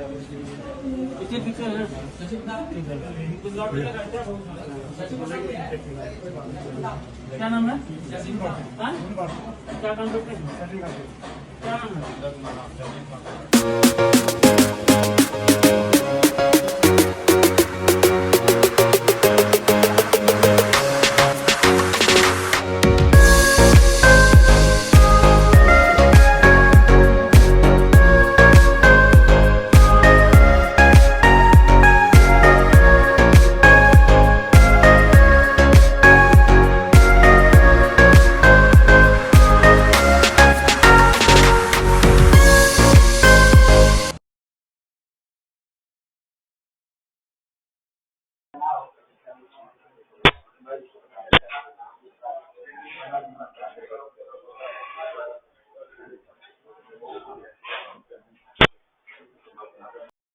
इसे फिक्स है ना? क्या नाम है? हाँ? क्या काम करते हैं? क्या नाम है?